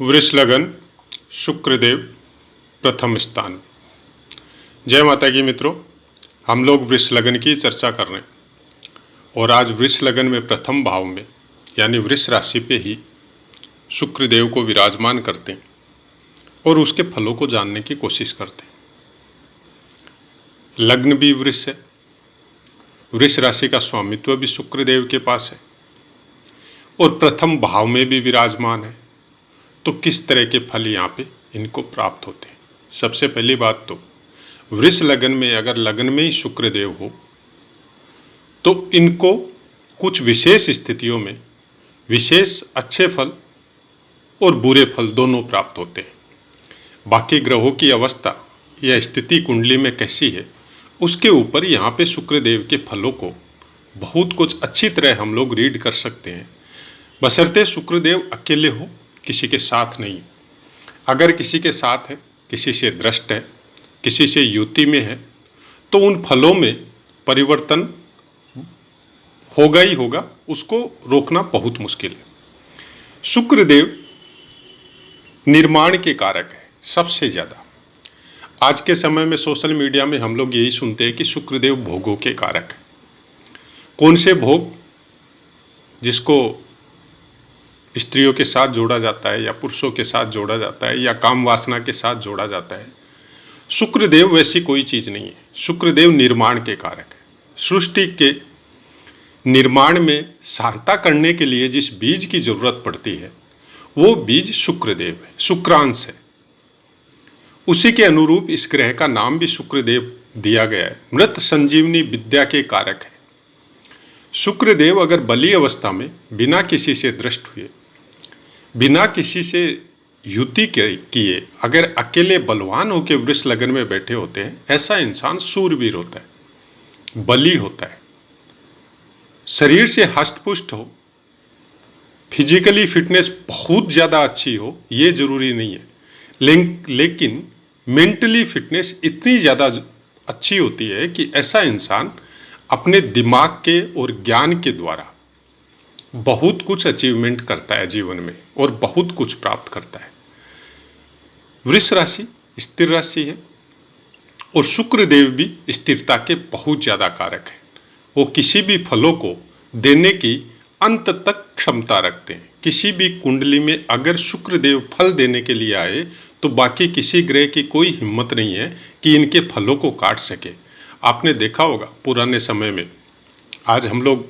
वृष लगन शुक्रदेव प्रथम स्थान। जय माता की मित्रों, हम लोग वृष लगन की चर्चा कर रहे हैं और आज वृष लगन में प्रथम भाव में यानी वृष राशि पे ही शुक्रदेव को विराजमान करते हैं और उसके फलों को जानने की कोशिश करते हैं। लग्न भी वृष है, वृष राशि का स्वामित्व भी शुक्रदेव के पास है और प्रथम भाव में भी विराजमान है। तो किस तरह के फल यहाँ पे इनको प्राप्त होते हैं? सबसे पहली बात तो वृष लगन में अगर लगन में ही शुक्रदेव हो तो इनको कुछ विशेष स्थितियों में विशेष अच्छे फल और बुरे फल दोनों प्राप्त होते हैं। बाकी ग्रहों की अवस्था या स्थिति कुंडली में कैसी है उसके ऊपर यहाँ पे शुक्रदेव के फलों को बहुत कुछ अच्छी तरह हम लोग रीड कर सकते हैं, बशर्ते शुक्रदेव अकेले हो, किसी के साथ नहीं। अगर किसी के साथ है, किसी से दृष्ट है, किसी से युति में है, तो उन फलों में परिवर्तन होगा ही होगा, उसको रोकना बहुत मुश्किल है। शुक्रदेव निर्माण के कारक है सबसे ज़्यादा। आज के समय में सोशल मीडिया में हम लोग यही सुनते हैं कि शुक्रदेव भोगों के कारक है। कौन से भोग? जिसको स्त्रियों के साथ जोड़ा जाता है या पुरुषों के साथ जोड़ा जाता है या काम वासना के साथ जोड़ा जाता है। शुक्रदेव वैसी कोई चीज़ नहीं है। शुक्रदेव निर्माण के कारक है। सृष्टि के निर्माण में सहायता करने के लिए जिस बीज की जरूरत पड़ती है वो बीज शुक्रदेव है, शुक्रांश है। उसी के अनुरूप इस ग्रह का नाम भी शुक्रदेव दिया गया है। मृत संजीवनी विद्या के कारक है। शुक्रदेव अगर बली अवस्था में बिना किसी से दृष्ट हुए, बिना किसी से युति किए अगर अकेले बलवान होकर वृष लगन में बैठे होते हैं, ऐसा इंसान सूरवीर होता है, बली होता है। शरीर से हष्टपुष्ट हो, फिजिकली फिटनेस बहुत ज़्यादा अच्छी हो, ये जरूरी नहीं है, लेकिन मेंटली फिटनेस इतनी ज़्यादा अच्छी होती है कि ऐसा इंसान अपने दिमाग के और ज्ञान के द्वारा बहुत कुछ अचीवमेंट करता है जीवन में और बहुत कुछ प्राप्त करता है। वृष राशि स्थिर राशि है और शुक्रदेव भी स्थिरता के बहुत ज़्यादा कारक है। वो किसी भी फलों को देने की अंत तक क्षमता रखते हैं। किसी भी कुंडली में अगर शुक्रदेव फल देने के लिए आए तो बाकी किसी ग्रह की कोई हिम्मत नहीं है कि इनके फलों को काट सके। आपने देखा होगा पुराने समय में, आज हम लोग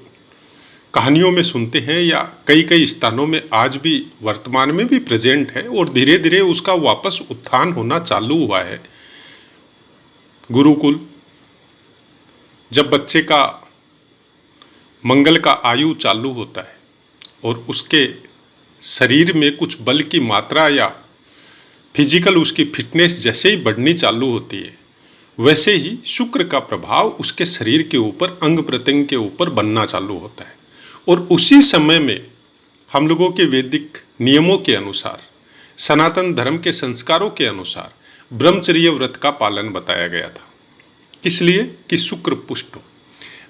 कहानियों में सुनते हैं या कई कई स्थानों में आज भी वर्तमान में भी प्रेजेंट है और धीरे धीरे उसका वापस उत्थान होना चालू हुआ है। गुरुकुल, जब बच्चे का मंगल का आयु चालू होता है और उसके शरीर में कुछ बल की मात्रा या फिजिकल उसकी फिटनेस जैसे ही बढ़नी चालू होती है, वैसे ही शुक्र का प्रभाव उसके शरीर के ऊपर, अंग प्रत्यंग के ऊपर बनना चालू होता है। और उसी समय में हम लोगों के वैदिक नियमों के अनुसार, सनातन धर्म के संस्कारों के अनुसार ब्रह्मचर्य व्रत का पालन बताया गया था। किस लिए? कि शुक्र पुष्ट हो।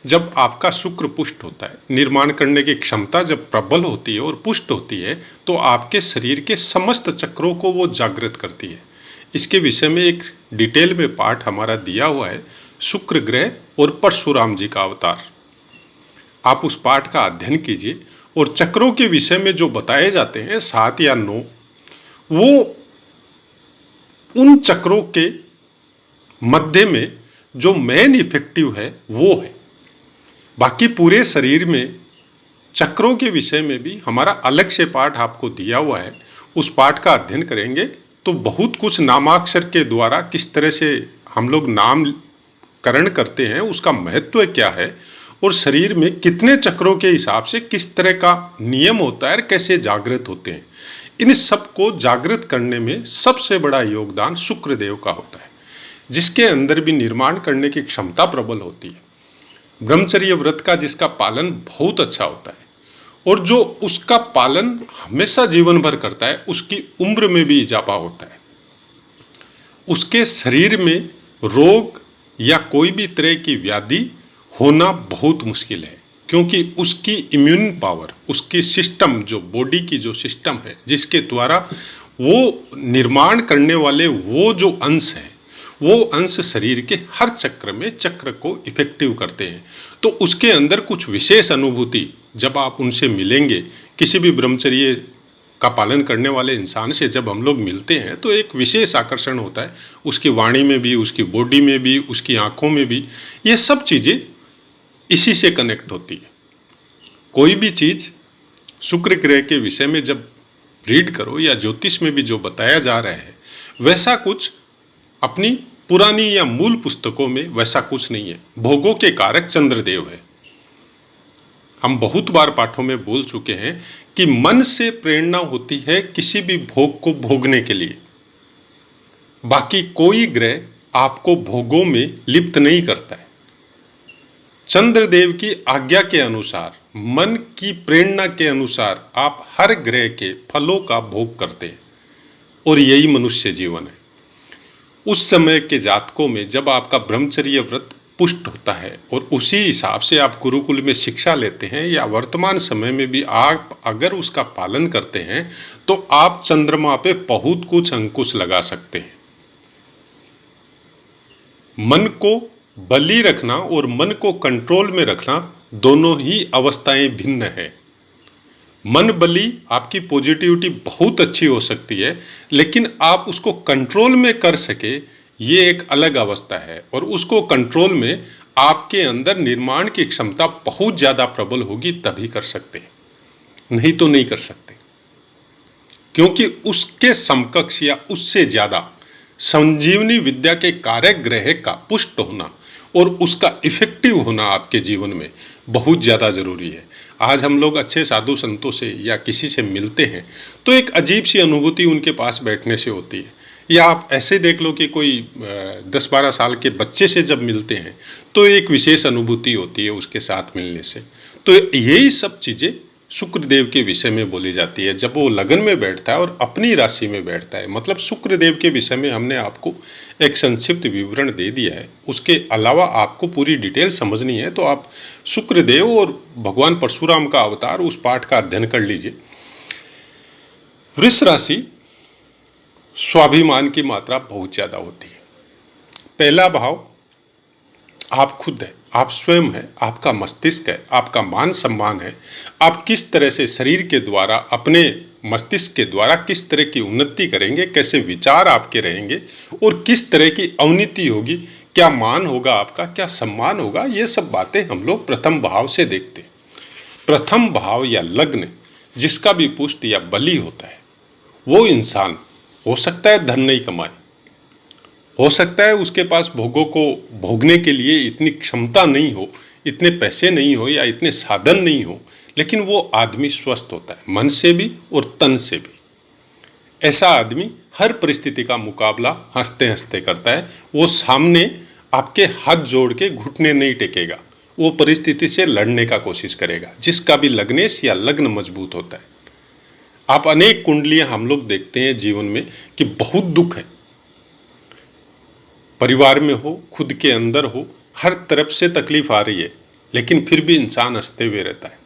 जब आपका शुक्र पुष्ट होता है, निर्माण करने की क्षमता जब प्रबल होती है और पुष्ट होती है, तो आपके शरीर के समस्त चक्रों को वो जागृत करती है। इसके विषय में एक डिटेल में पाठ हमारा दिया हुआ है, शुक्र ग्रह और परशुराम जी का अवतार। आप उस पाठ का अध्ययन कीजिए और चक्रों के विषय में जो बताए जाते हैं 7 या 9, वो उन चक्रों के मध्य में जो मेन इफेक्टिव है वो है। बाकी पूरे शरीर में चक्रों के विषय में भी हमारा अलग से पाठ आपको दिया हुआ है। उस पाठ का अध्ययन करेंगे तो बहुत कुछ नामाक्षर के द्वारा किस तरह से हम लोग नामकरण करते हैं, उसका महत्व क्या है और शरीर में कितने चक्रों के हिसाब से किस तरह का नियम होता है और कैसे जागृत होते हैं। इन सब को जागृत करने में सबसे बड़ा योगदान शुक्रदेव का होता है, जिसके अंदर भी निर्माण करने की क्षमता प्रबल होती है। ब्रह्मचर्य व्रत का जिसका पालन बहुत अच्छा होता है और जो उसका पालन हमेशा जीवन भर करता है, उसकी उम्र में भी इजाफा होता है। उसके शरीर में रोग या कोई भी तरह की व्याधि होना बहुत मुश्किल है, क्योंकि उसकी इम्यून पावर, उसकी सिस्टम, जो बॉडी की जो सिस्टम है जिसके द्वारा वो निर्माण करने वाले वो जो अंश है, वो अंश शरीर के हर चक्र में चक्र को इफेक्टिव करते हैं। तो उसके अंदर कुछ विशेष अनुभूति, जब आप उनसे मिलेंगे, किसी भी ब्रह्मचर्य का पालन करने वाले इंसान से जब हम लोग मिलते हैं तो एक विशेष आकर्षण होता है, उसकी वाणी में भी, उसकी बॉडी में भी, उसकी आंखों में भी। ये सब चीज़ें इसी से कनेक्ट होती है। कोई भी चीज़ शुक्र ग्रह के विषय में जब रीड करो या ज्योतिष में भी जो बताया जा रहा है, वैसा कुछ अपनी पुरानी या मूल पुस्तकों में वैसा कुछ नहीं है। भोगों के कारक चंद्रदेव है। हम बहुत बार पाठों में बोल चुके हैं कि मन से प्रेरणा होती है किसी भी भोग को भोगने के लिए। बाकी कोई ग्रह आपको भोगों में लिप्त नहीं करता है। चंद्रदेव की आज्ञा के अनुसार, मन की प्रेरणा के अनुसार आप हर ग्रह के फलों का भोग करते हैं, और यही मनुष्य जीवन है। उस समय के जातकों में जब आपका ब्रह्मचर्य व्रत पुष्ट होता है और उसी हिसाब से आप गुरुकुल में शिक्षा लेते हैं, या वर्तमान समय में भी आप अगर उसका पालन करते हैं, तो आप चंद्रमा पे बहुत कुछ अंकुश लगा सकते हैं। मन को बली रखना और मन को कंट्रोल में रखना दोनों ही अवस्थाएं भिन्न है। मन बली आपकी पॉजिटिविटी बहुत अच्छी हो सकती है, लेकिन आप उसको कंट्रोल में कर सके, ये एक अलग अवस्था है। और उसको कंट्रोल में आपके अंदर निर्माण की क्षमता बहुत ज़्यादा प्रबल होगी, तभी कर सकते हैं, नहीं तो नहीं कर सकते। क्योंकि उसके समकक्ष या उससे ज़्यादा संजीवनी विद्या के कारक ग्रह का पुष्ट होना और उसका इफेक्टिव होना आपके जीवन में बहुत ज़्यादा ज़रूरी है। आज हम लोग अच्छे साधु संतों से या किसी से मिलते हैं तो एक अजीब सी अनुभूति उनके पास बैठने से होती है। या आप ऐसे देख लो कि कोई 10-12 साल के बच्चे से जब मिलते हैं तो एक विशेष अनुभूति होती है उसके साथ मिलने से। तो यही सब चीज़ें शुक्रदेव के विषय में बोली जाती है। जब वो लगन में बैठता है और अपनी राशि में बैठता है, मतलब शुक्रदेव के विषय में हमने आपको एक संक्षिप्त विवरण दे दिया है। उसके अलावा आपको पूरी डिटेल समझनी है तो आप शुक्रदेव और भगवान परशुराम का अवतार, उस पाठ का अध्ययन कर लीजिए। वृष राशि स्वाभिमान की मात्रा बहुत ज़्यादा होती है। पहला भाव आप खुद है, आप स्वयं है, आपका मस्तिष्क है, आपका मान सम्मान है। आप किस तरह से शरीर के द्वारा, अपने मस्तिष्क के द्वारा किस तरह की उन्नति करेंगे, कैसे विचार आपके रहेंगे और किस तरह की अवनीति होगी, क्या मान होगा आपका, क्या सम्मान होगा, ये सब बातें हम लोग प्रथम भाव से देखते हैं। प्रथम भाव या लग्न जिसका भी पुष्ट या बली होता है, वो इंसान हो सकता है धन नहीं कमाए, हो सकता है उसके पास भोगों को भोगने के लिए इतनी क्षमता नहीं हो, इतने पैसे नहीं हो या इतने साधन नहीं हो, लेकिन वो आदमी स्वस्थ होता है मन से भी और तन से भी। ऐसा आदमी हर परिस्थिति का मुकाबला हंसते हंसते करता है। वो सामने आपके हाथ जोड़ के घुटने नहीं टेकेगा, वो परिस्थिति से लड़ने का कोशिश करेगा। जिसका भी लग्नेश या लग्न मजबूत होता है। आप अनेक कुंडलियां हम लोग देखते हैं जीवन में कि बहुत दुख है, परिवार में हो, खुद के अंदर हो, हर तरफ से तकलीफ आ रही है, लेकिन फिर भी इंसान हंसते हुए रहता है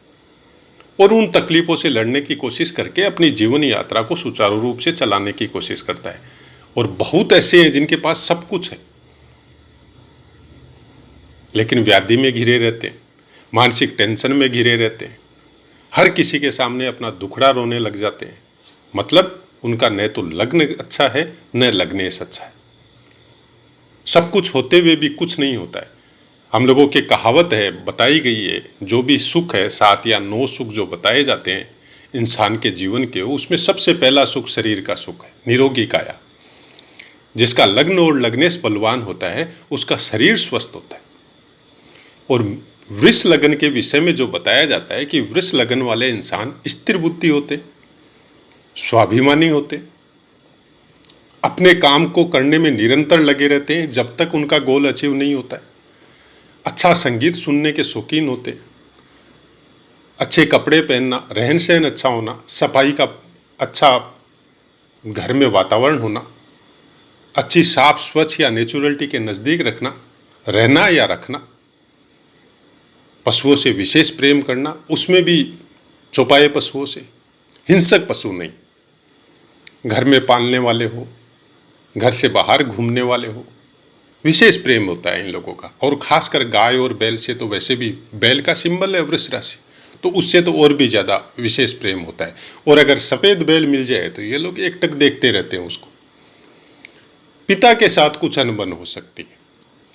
और उन तकलीफों से लड़ने की कोशिश करके अपनी जीवन यात्रा को सुचारू रूप से चलाने की कोशिश करता है। और बहुत ऐसे हैं जिनके पास सब कुछ है, लेकिन व्याधि में घिरे रहते हैं, मानसिक टेंशन में घिरे रहते हैं, हर किसी के सामने अपना दुखड़ा रोने लग जाते हैं। मतलब उनका न तो लग्न अच्छा है न लग्नेश अच्छा है। सब कुछ होते हुए भी कुछ नहीं होता है। हम लोगों के कहावत है, बताई गई है, जो भी सुख है, 7 या 9 सुख जो बताए जाते हैं इंसान के जीवन के, उसमें सबसे पहला सुख शरीर का सुख है, निरोगी काया। जिसका लग्न और लग्नेश बलवान होता है उसका शरीर स्वस्थ होता है। और वृष लगन के विषय में जो बताया जाता है कि वृष लगन वाले इंसान स्थिर बुद्धि होते, स्वाभिमानी होते, अपने काम को करने में निरंतर लगे रहते हैं जब तक उनका गोल अचीव नहीं होता है। अच्छा संगीत सुनने के शौकीन होते, अच्छे कपड़े पहनना, रहन सहन अच्छा होना, सफाई का अच्छा घर में वातावरण होना, अच्छी साफ स्वच्छ या नेचुरलिटी के नज़दीक रखना, रहना या रखना, पशुओं से विशेष प्रेम करना, उसमें भी चौपाए पशुओं से, हिंसक पशु नहीं। घर में पालने वाले हो, घर से बाहर घूमने वाले हो, विशेष प्रेम होता है इन लोगों का। और खासकर गाय और बैल से तो वैसे भी, बैल का सिंबल है वृष राशि, तो उससे तो और भी ज़्यादा विशेष प्रेम होता है। और अगर सफ़ेद बैल मिल जाए तो ये लोग एकटक देखते रहते हैं उसको। पिता के साथ कुछ अनबन हो सकती है,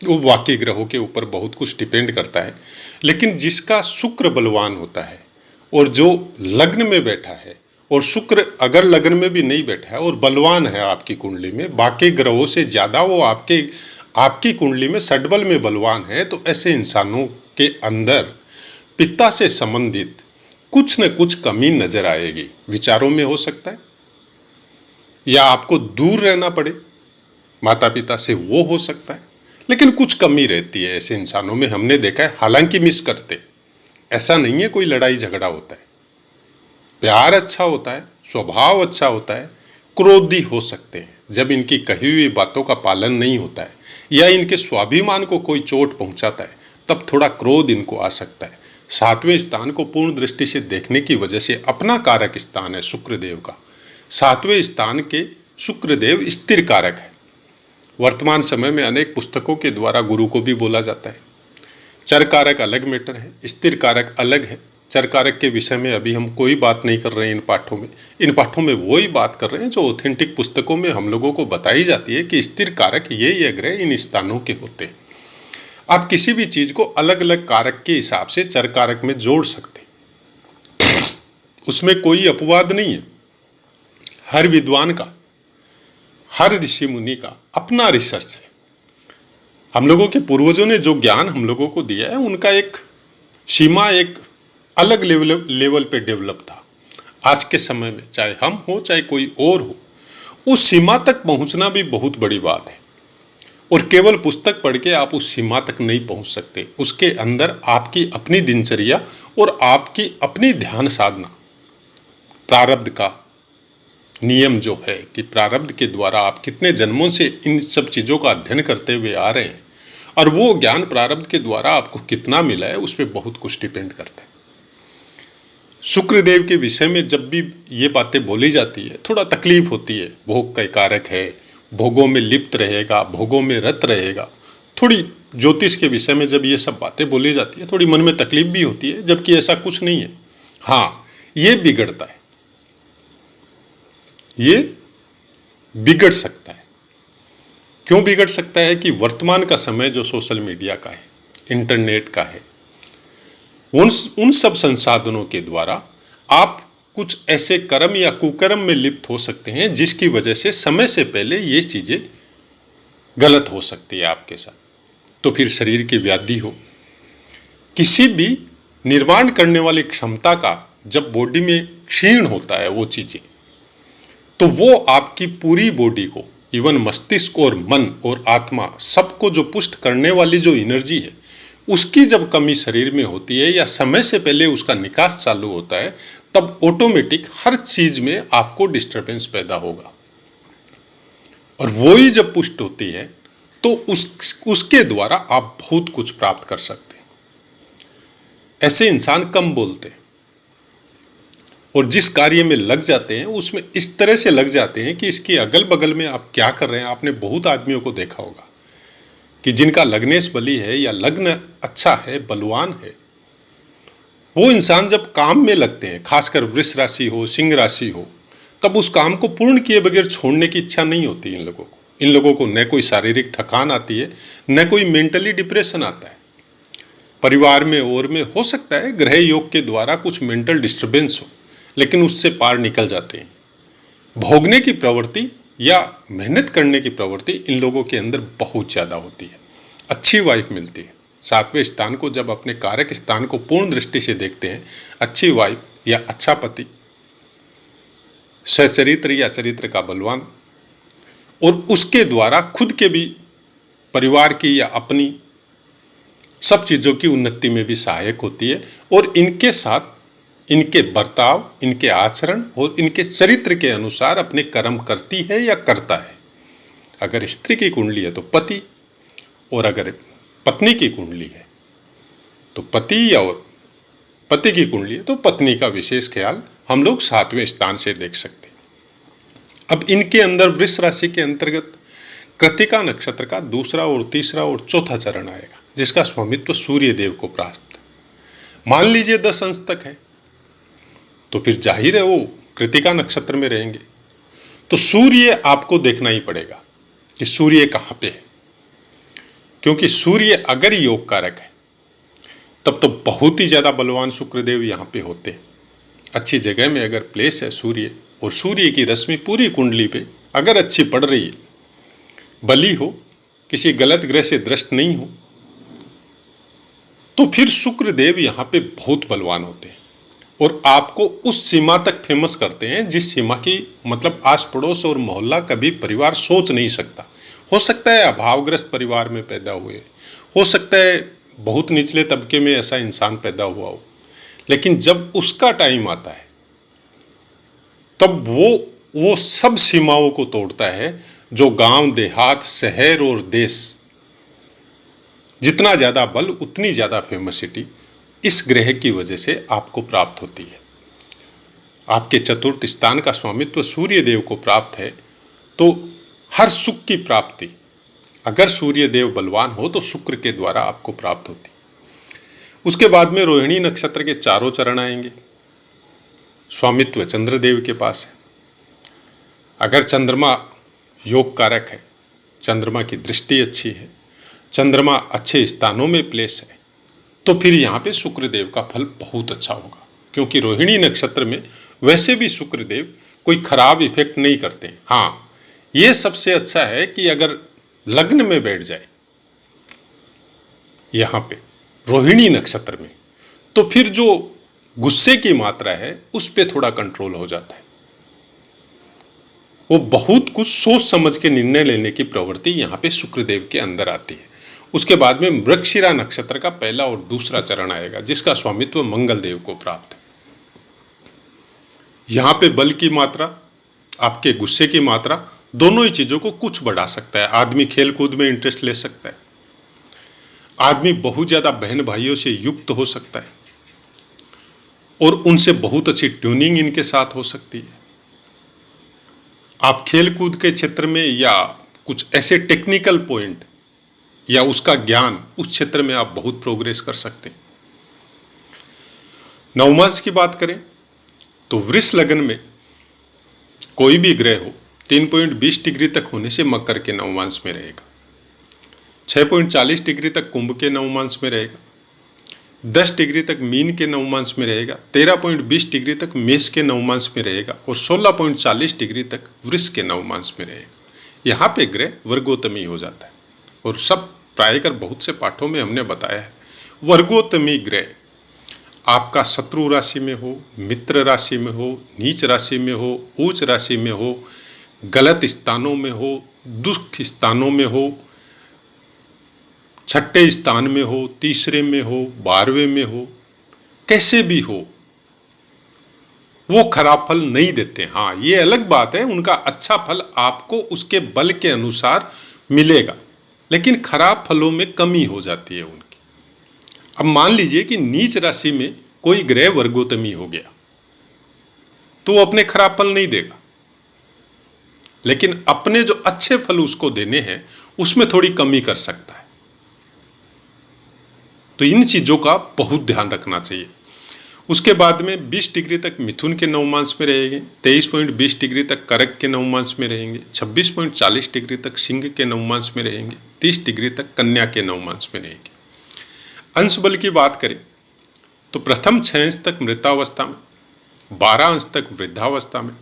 वो वाकई ग्रहों के ऊपर बहुत कुछ डिपेंड करता है। लेकिन जिसका शुक्र बलवान होता है और जो लग्न में बैठा है, और शुक्र अगर लग्न में भी नहीं बैठा है और बलवान है आपकी कुंडली में, बाकी ग्रहों से ज़्यादा वो आपकी कुंडली में षड्बल में बलवान है, तो ऐसे इंसानों के अंदर पिता से संबंधित कुछ न कुछ कमी नजर आएगी। विचारों में हो सकता है, या आपको दूर रहना पड़े माता पिता से, वो हो सकता है। लेकिन कुछ कमी रहती है ऐसे इंसानों में, हमने देखा है। हालांकि मिस करते, ऐसा नहीं है कोई लड़ाई झगड़ा होता है, प्यार अच्छा होता है, स्वभाव अच्छा होता है। क्रोधी हो सकते हैं जब इनकी कही हुई बातों का पालन नहीं होता है, या इनके स्वाभिमान को कोई चोट पहुंचाता है, तब थोड़ा क्रोध इनको आ सकता है। 7वें स्थान को पूर्ण दृष्टि से देखने की वजह से, अपना कारक स्थान है शुक्रदेव का, 7वें स्थान के शुक्रदेव स्थिर कारक है। वर्तमान समय में अनेक पुस्तकों के द्वारा गुरु को भी बोला जाता है। चर कारक अलग मैटर है, स्थिर कारक अलग है। चर कारक के विषय में अभी हम कोई बात नहीं कर रहे हैं इन पाठों में वही बात कर रहे हैं जो ऑथेंटिक पुस्तकों में हम लोगों को बताई जाती है कि स्थिर कारक ये ग्रह इन स्थानों के होते हैं। आप किसी भी चीज को अलग अलग कारक के हिसाब से चर कारक में जोड़ सकते, उसमें कोई अपवाद नहीं है। हर विद्वान का, हर ऋषि मुनि का अपना रिसर्च है। हम लोगों के पूर्वजों ने जो ज्ञान हम लोगों को दिया है, उनका एक सीमा, एक अलग लेवल पे डेवलप था। आज के समय में चाहे हम हो चाहे कोई और हो, उस सीमा तक पहुंचना भी बहुत बड़ी बात है। और केवल पुस्तक पढ़ के आप उस सीमा तक नहीं पहुंच सकते। उसके अंदर आपकी अपनी दिनचर्या और आपकी अपनी ध्यान साधना, प्रारब्ध का नियम जो है कि प्रारब्ध के द्वारा आप कितने जन्मों से इन सब चीज़ों का अध्ययन करते हुए आ रहे हैं, और वो ज्ञान प्रारब्ध के द्वारा आपको कितना मिला है, उस पर बहुत कुछ डिपेंड करता है। शुक्रदेव के विषय में जब भी ये बातें बोली जाती है, थोड़ा तकलीफ होती है। भोग का कारक है, भोगों में लिप्त रहेगा, भोगों में रत रहेगा। थोड़ी ज्योतिष के विषय में जब ये सब बातें बोली जाती है, थोड़ी मन में तकलीफ भी होती है, जबकि ऐसा कुछ नहीं है। हाँ, ये बिगड़ता है, ये बिगड़ सकता है। क्यों बिगड़ सकता है? कि वर्तमान का समय जो सोशल मीडिया का है, इंटरनेट का है, उन सब संसाधनों के द्वारा आप कुछ ऐसे कर्म या कुकर्म में लिप्त हो सकते हैं जिसकी वजह से समय से पहले ये चीजें गलत हो सकती है आपके साथ। तो फिर शरीर की व्याधि हो, किसी भी निर्माण करने वाली क्षमता का जब बॉडी में क्षीण होता है वो चीजें, तो वो आपकी पूरी बॉडी को, इवन मस्तिष्क और मन और आत्मा, सबको जो पुष्ट करने वाली जो एनर्जी है, उसकी जब कमी शरीर में होती है या समय से पहले उसका निकास चालू होता है, तब ऑटोमेटिक हर चीज में आपको डिस्टरबेंस पैदा होगा। और वो ही जब पुष्ट होती है तो उसके द्वारा आप बहुत कुछ प्राप्त कर सकते हैं। ऐसे इंसान कम बोलते हैं और जिस कार्य में लग जाते हैं उसमें इस तरह से लग जाते हैं कि इसके अगल बगल में आप क्या कर रहे हैं। आपने बहुत आदमियों को देखा होगा कि जिनका लग्नेश बली है या लग्न अच्छा है, बलवान है, वो इंसान जब काम में लगते हैं, खासकर वृष राशि हो, सिंह राशि हो, तब उस काम को पूर्ण किए बगैर छोड़ने की इच्छा नहीं होती इन लोगों को। इन लोगों को न कोई शारीरिक थकान आती है, न कोई मेंटली डिप्रेशन आता है। परिवार में और में हो सकता है ग्रह योग के द्वारा कुछ मेंटल डिस्टर्बेंस हो, लेकिन उससे पार निकल जाते हैं। भोगने की प्रवृत्ति या मेहनत करने की प्रवृत्ति इन लोगों के अंदर बहुत ज़्यादा होती है। अच्छी वाइफ मिलती है। 7वें स्थान को जब अपने कारक स्थान को पूर्ण दृष्टि से देखते हैं, अच्छी वाइफ या अच्छा पति, सचरित्र या चरित्र का बलवान, और उसके द्वारा खुद के भी, परिवार की या अपनी सब चीज़ों की उन्नति में भी सहायक होती है। और इनके साथ इनके बर्ताव, इनके आचरण और इनके चरित्र के अनुसार अपने कर्म करती है या करता है। अगर स्त्री की कुंडली है तो पति, और अगर पत्नी की कुंडली है तो पति, या और पति की कुंडली है तो पत्नी का विशेष ख्याल हम लोग 7वें स्थान से देख सकते हैं। अब इनके अंदर वृष राशि के अंतर्गत कृत्तिका नक्षत्र का दूसरा और तीसरा और चौथा चरण आएगा, जिसका स्वामित्व सूर्य देव को प्राप्त। मान लीजिए 10 अंश तक है, तो फिर जाहिर है वो कृत्तिका नक्षत्र में रहेंगे, तो सूर्य आपको देखना ही पड़ेगा कि सूर्य कहाँ पे है, क्योंकि सूर्य अगर योग कारक है तब तो बहुत ही ज़्यादा बलवान शुक्रदेव यहाँ पे होते हैं। अच्छी जगह में अगर प्लेस है सूर्य, और सूर्य की रश्मि पूरी कुंडली पे अगर अच्छी पड़ रही है, बली हो, किसी गलत ग्रह से दृष्ट नहीं हो, तो फिर शुक्रदेव यहाँ पे बहुत बलवान होते हैं और आपको उस सीमा तक फेमस करते हैं जिस सीमा की मतलब आस पड़ोस और मोहल्ला कभी परिवार सोच नहीं सकता। हो सकता है अभावग्रस्त परिवार में पैदा हुए, हो सकता है बहुत निचले तबके में ऐसा इंसान पैदा हुआ हो, लेकिन जब उसका टाइम आता है तब वो सब सीमाओं को तोड़ता है जो गांव, देहात, शहर और देश, जितना ज़्यादा बल उतनी ज़्यादा फेमसिटी इस ग्रह की वजह से आपको प्राप्त होती है। आपके चतुर्थ स्थान का स्वामित्व सूर्य देव को प्राप्त है, तो हर सुख की प्राप्ति अगर सूर्य देव बलवान हो तो शुक्र के द्वारा आपको प्राप्त होती। उसके बाद में रोहिणी नक्षत्र के चारों चरण आएंगे। स्वामित्व चंद्रदेव के पास है। अगर चंद्रमा योग कारक है, चंद्रमा की दृष्टि अच्छी है, चंद्रमा अच्छे स्थानों में प्लेस है, तो फिर यहाँ पे शुक्रदेव का फल बहुत अच्छा होगा, क्योंकि रोहिणी नक्षत्र में वैसे भी शुक्रदेव कोई खराब इफेक्ट नहीं करते। हाँ, ये सबसे अच्छा है कि अगर लग्न में बैठ जाए यहाँ पे रोहिणी नक्षत्र में, तो फिर जो गुस्से की मात्रा है उस पे थोड़ा कंट्रोल हो जाता है। वो बहुत कुछ सोच समझ के निर्णय लेने की प्रवृत्ति यहाँ पे शुक्रदेव के अंदर आती है। उसके बाद में मृगशिरा नक्षत्र का पहला और दूसरा चरण आएगा, जिसका स्वामित्व मंगल देव को प्राप्त है। यहाँ पे बल की मात्रा, आपके गुस्से की मात्रा, दोनों ही चीजों को कुछ बढ़ा सकता है। आदमी खेल कूद में इंटरेस्ट ले सकता है, आदमी बहुत ज्यादा बहन भाइयों से युक्त हो सकता है और उनसे बहुत अच्छी ट्यूनिंग इनके साथ हो सकती है। आप खेल कूद के क्षेत्र में या कुछ ऐसे टेक्निकल पॉइंट या उसका ज्ञान, उस क्षेत्र में आप बहुत प्रोग्रेस कर सकते हैं। नवमांश की बात करें तो वृष लग्न में कोई भी ग्रह हो 3.20 डिग्री तक होने से मकर के नवमांश में रहेगा, 6.40 डिग्री तक कुंभ के नवमांश में रहेगा, 10 डिग्री तक मीन के नवमांश में रहेगा, 13.20 डिग्री तक मेष के नवमांश में रहेगा और 16.40 डिग्री तक वृष के नवमांश में रहेगा। यहाँ पे ग्रह वर्गोत्तमी हो जाता है और सब प्रायकर बहुत से पाठों में हमने बताया है। वर्गोत्तमी ग्रह आपका शत्रु राशि में हो, मित्र राशि में हो, नीच राशि में हो, उच्च राशि में हो, गलत स्थानों में हो, दुख स्थानों में हो, छठे स्थान में हो, तीसरे में हो, 12वें में हो, कैसे भी हो, वो खराब फल नहीं देते। हाँ, ये अलग बात है, उनका अच्छा फल आपको उसके बल के अनुसार मिलेगा, लेकिन खराब फलों में कमी हो जाती है उनकी। अब मान लीजिए कि नीच राशि में कोई ग्रह वर्गोत्तमी हो गया, तो वो अपने खराब फल नहीं देगा, लेकिन अपने जो अच्छे फल उसको देने हैं उसमें थोड़ी कमी कर सकता है। तो इन चीजों का बहुत ध्यान रखना चाहिए। उसके बाद में 20 डिग्री तक मिथुन के नवमांश में रहेंगे, 23.20 डिग्री तक कर्क के नवमांश में रहेंगे, 26.40 डिग्री तक सिंह के नवमांश में रहेंगे, 30 डिग्री तक कन्या के नवमांश में रहेंगे। अंश बल की बात करें तो प्रथम 6 अंश तक मृतावस्था में, 12 अंश तक वृद्धावस्था में,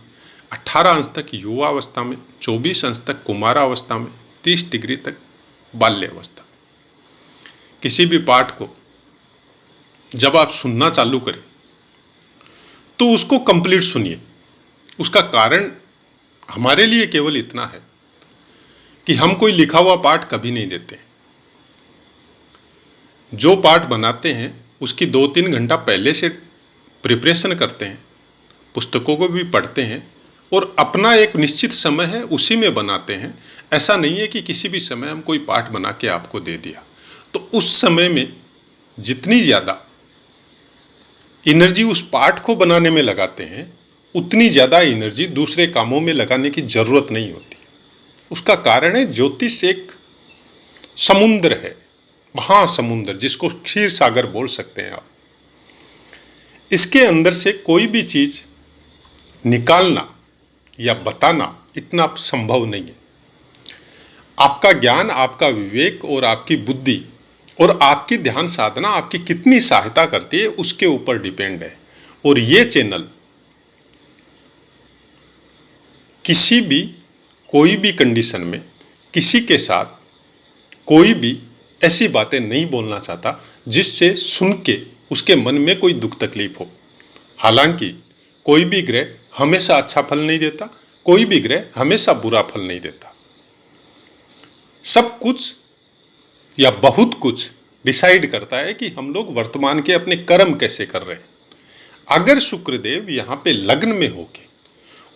18 अंश तक युवावस्था में, 24 अंश तक कुमारावस्था में, 30 डिग्री तक बाल्यावस्था। किसी भी पाठ को जब आप सुनना चालू करें तो उसको कंप्लीट सुनिए। उसका कारण हमारे लिए केवल इतना है कि हम कोई लिखा हुआ पाठ कभी नहीं देते। जो पाठ बनाते हैं उसकी 2-3 घंटा पहले से प्रिपरेशन करते हैं, पुस्तकों को भी पढ़ते हैं और अपना एक निश्चित समय है उसी में बनाते हैं। ऐसा नहीं है कि किसी भी समय हम कोई पाठ बना के आपको दे दिया। तो उस समय में जितनी ज़्यादा एनर्जी उस पाठ को बनाने में लगाते हैं उतनी ज़्यादा एनर्जी दूसरे कामों में लगाने की जरूरत नहीं होती। उसका कारण है ज्योतिष एक समुद्र है, महासमुद्र, जिसको क्षीर सागर बोल सकते हैं आप। इसके अंदर से कोई भी चीज निकालना या बताना इतना संभव नहीं है। आपका ज्ञान, आपका विवेक और आपकी बुद्धि और आपकी ध्यान साधना आपकी कितनी सहायता करती है उसके ऊपर डिपेंड है। और ये चैनल किसी भी कोई भी कंडीशन में किसी के साथ कोई भी ऐसी बातें नहीं बोलना चाहता जिससे सुन के उसके मन में कोई दुख तकलीफ हो। हालांकि कोई भी ग्रह हमेशा अच्छा फल नहीं देता, कोई भी ग्रह हमेशा बुरा फल नहीं देता। सब कुछ या बहुत कुछ डिसाइड करता है कि हम लोग वर्तमान के अपने कर्म कैसे कर रहे हैं। अगर शुक्रदेव यहाँ पे लग्न में होके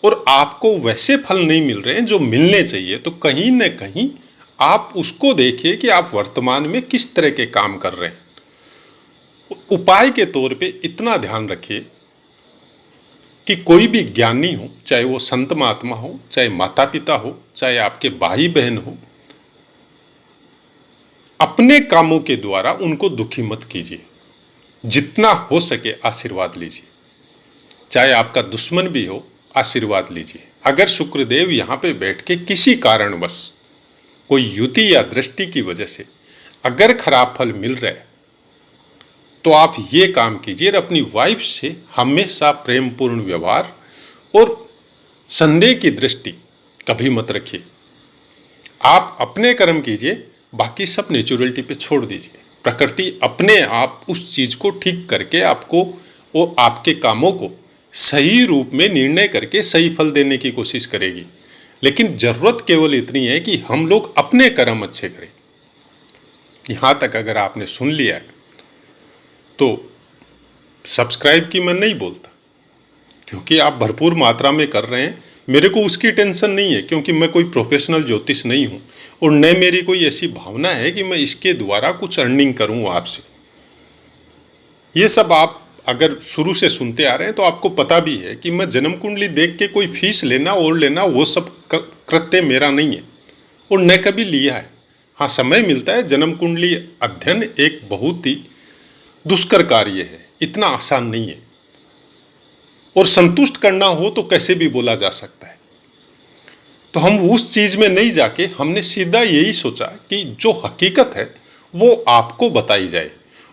और आपको वैसे फल नहीं मिल रहे हैं जो मिलने चाहिए, तो कहीं न कहीं आप उसको देखिए कि आप वर्तमान में किस तरह के काम कर रहे हैं। उपाय के तौर पे इतना ध्यान रखिए कि कोई भी ज्ञानी हो, चाहे वो संत महात्मा हो, चाहे माता पिता हो, चाहे आपके भाई बहन हो, अपने कामों के द्वारा उनको दुखी मत कीजिए। जितना हो सके आशीर्वाद लीजिए। चाहे आपका दुश्मन भी हो, आशीर्वाद लीजिए। अगर शुक्रदेव यहाँ पे बैठ के किसी कारणवश कोई युति या दृष्टि की वजह से अगर खराब फल मिल रहा है, तो आप ये काम कीजिए, अपनी वाइफ से हमेशा प्रेमपूर्ण व्यवहार और संदेह की दृष्टि कभी मत रखिए। आप अपने कर्म कीजिए, बाकी सब नेचुरलिटी पे छोड़ दीजिए। प्रकृति अपने आप उस चीज को ठीक करके आपको और आपके कामों को सही रूप में निर्णय करके सही फल देने की कोशिश करेगी। लेकिन जरूरत केवल इतनी है कि हम लोग अपने कर्म अच्छे करें। यहां तक अगर आपने सुन लिया है तो सब्सक्राइब की मैं नहीं बोलता, क्योंकि आप भरपूर मात्रा में कर रहे हैं। मेरे को उसकी टेंशन नहीं है, क्योंकि मैं कोई प्रोफेशनल ज्योतिष नहीं हूं और न मेरी कोई ऐसी भावना है कि मैं इसके द्वारा कुछ अर्निंग करूं आपसे। ये सब आप अगर शुरू से सुनते आ रहे हैं तो आपको पता भी है कि मैं जन्म कुंडली देख के कोई फीस लेना और लेना वो सब कृत्य मेरा नहीं है और न कभी लिया है। हाँ, समय मिलता है। जन्म कुंडली अध्ययन एक बहुत ही दुष्कर कार्य है, इतना आसान नहीं है। और संतुष्ट करना हो तो कैसे भी बोला जा सकता है। तो हम उस चीज में नहीं जाके हमने सीधा यही सोचा कि जो हकीकत है वो आपको बताई जाए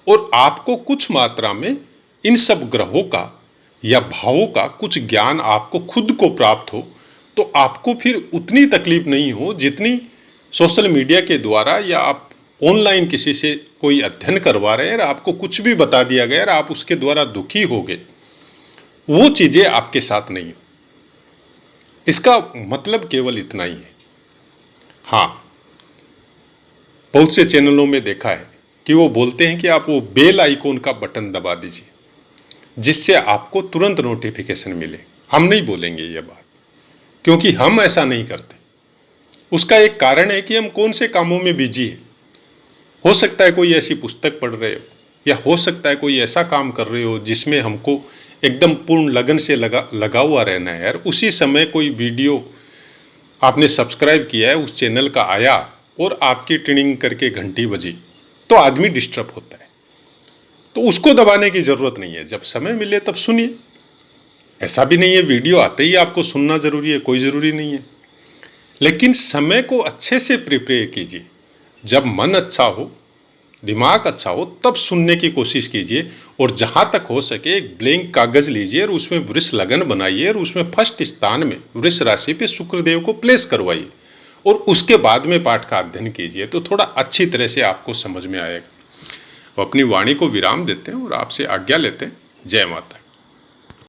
और आपको कुछ मात्रा में इन सब ग्रहों का या भावों का कुछ ज्ञान आपको खुद को प्राप्त हो, तो आपको फिर उतनी तकलीफ नहीं हो जितनी सोशल मीडिया के द्वारा या आप ऑनलाइन किसी से कोई अध्ययन करवा रहे हैं और आपको कुछ भी बता दिया गया और आप उसके द्वारा दुखी हो गए। वो चीजें आपके साथ नहीं हो। इसका मतलब केवल इतना ही है। हाँ, बहुत से चैनलों में देखा है कि वो बोलते हैं कि आप वो बेल आइकॉन का बटन दबा दीजिए जिससे आपको तुरंत नोटिफिकेशन मिले। हम नहीं बोलेंगे ये बात, क्योंकि हम ऐसा नहीं करते। उसका एक कारण है कि हम कौन से कामों में बिजी है। हो सकता है कोई ऐसी पुस्तक पढ़ रहे हो, या हो सकता है कोई ऐसा काम कर रहे हो जिसमें हमको एकदम पूर्ण लगन से लगा हुआ रहना है। यार, उसी समय कोई वीडियो आपने सब्सक्राइब किया है, उस चैनल का आया और आपकी ट्रेनिंग करके घंटी बजी, तो आदमी डिस्टर्ब होता है। तो उसको दबाने की जरूरत नहीं है। जब समय मिले तब सुनिए। ऐसा भी नहीं है वीडियो आते ही आपको सुनना जरूरी है, कोई जरूरी नहीं है। लेकिन समय को अच्छे से प्रिपेयर कीजिए। जब मन अच्छा हो, दिमाग अच्छा हो, तब सुनने की कोशिश कीजिए। और जहां तक हो सके एक ब्लैंक कागज लीजिए और उसमें वृष लगन बनाइए और उसमें फर्स्ट स्थान में वृष राशि पे शुक्रदेव को प्लेस करवाइए और उसके बाद में पाठ का अध्ययन कीजिए, तो थोड़ा अच्छी तरह से आपको समझ में आएगा। वो अपनी वाणी को विराम देते हैं और आपसे आज्ञा लेते हैं। जय माता।